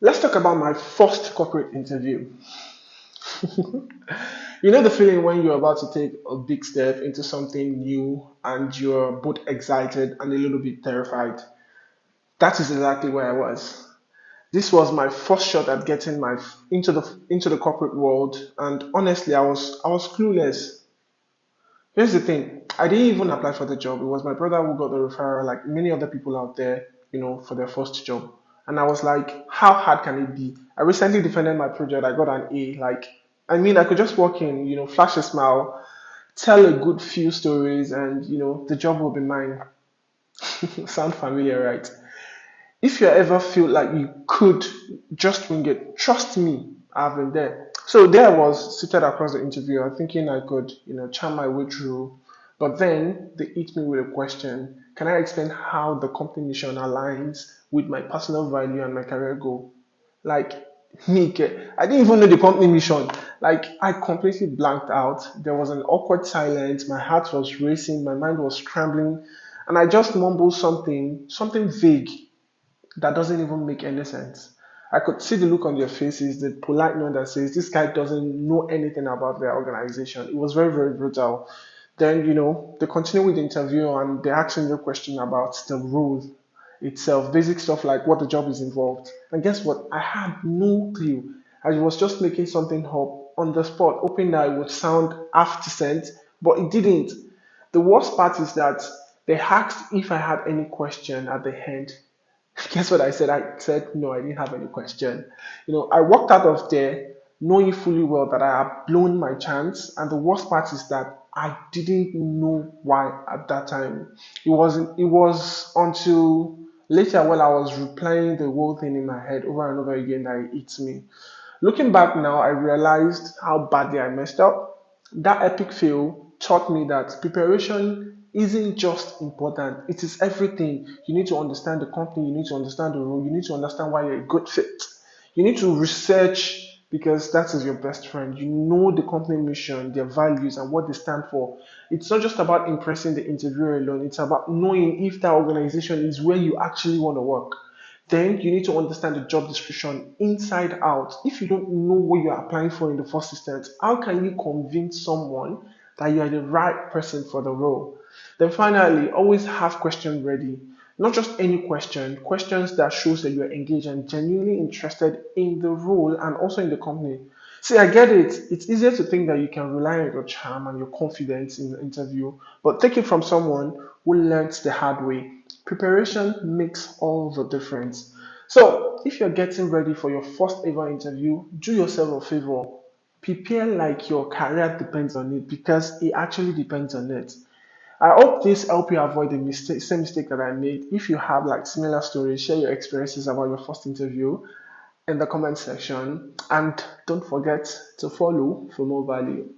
Let's talk about my first corporate interview. You know the feeling when you're about to take a big step into something new and you're both excited and a little bit terrified? That is exactly where I was. This was my first shot at getting my into the corporate world, and honestly, I was clueless. Here's the thing: I didn't even apply for the job. It was my brother who got the referral, like many other people out there, for their first job. And I was like, how hard can it be? I recently defended my project. I got an A. Like, I mean, I could just walk in, flash a smile, tell a good few stories, and the job will be mine. Sound familiar, right? If you ever feel like you could just wing it, trust me, I've been there. So there I was seated across the interviewer thinking I could, charm my way through. But then they hit me with a question. Can I explain how the company mission aligns with my personal value and my career goal? Like me, I didn't even know the company mission. Like I completely blanked out. There was an awkward silence. My heart was racing. My mind was scrambling. And I just mumbled something vague that doesn't even make any sense. I could see the look on their faces, the polite note that says, this guy doesn't know anything about their organization. It was very, very brutal. Then, they continue with the interview and they ask me a question about the role itself, basic stuff like what the job is involved. And guess what? I had no clue. I was just making something up on the spot, hoping that it would sound half decent, but it didn't. The worst part is that they asked if I had any question at the end. Guess what I said? I said, no, I didn't have any question. I walked out of there knowing fully well that I had blown my chance. And the worst part is that I didn't know why at that time. It was until later when I was replaying the whole thing in my head over and over again that it hit me. Looking back now, I realized how badly I messed up. That epic fail taught me that preparation isn't just important, it is everything. You need to understand the company, you need to understand the role, you need to understand why you're a good fit. You need to research because that is your best friend. You know the company mission, their values, and what they stand for. It's not just about impressing the interviewer alone, it's about knowing if that organization is where you actually want to work. Then you need to understand the job description inside out. If you don't know what you're applying for in the first instance, how can you convince someone that you are the right person for the role? Then finally, always have questions ready. Not just any question, questions that shows that you're engaged and genuinely interested in the role and also in the company. See, I get it. It's easier to think that you can rely on your charm and your confidence in the interview, but take it from someone who learns the hard way. Preparation makes all the difference. So, if you're getting ready for your first ever interview, do yourself a favor. Prepare like your career depends on it because it actually depends on it. I hope this help you avoid the same mistake that I made. If you have like similar stories, share your experiences about your first interview in the comment section and don't forget to follow for more value.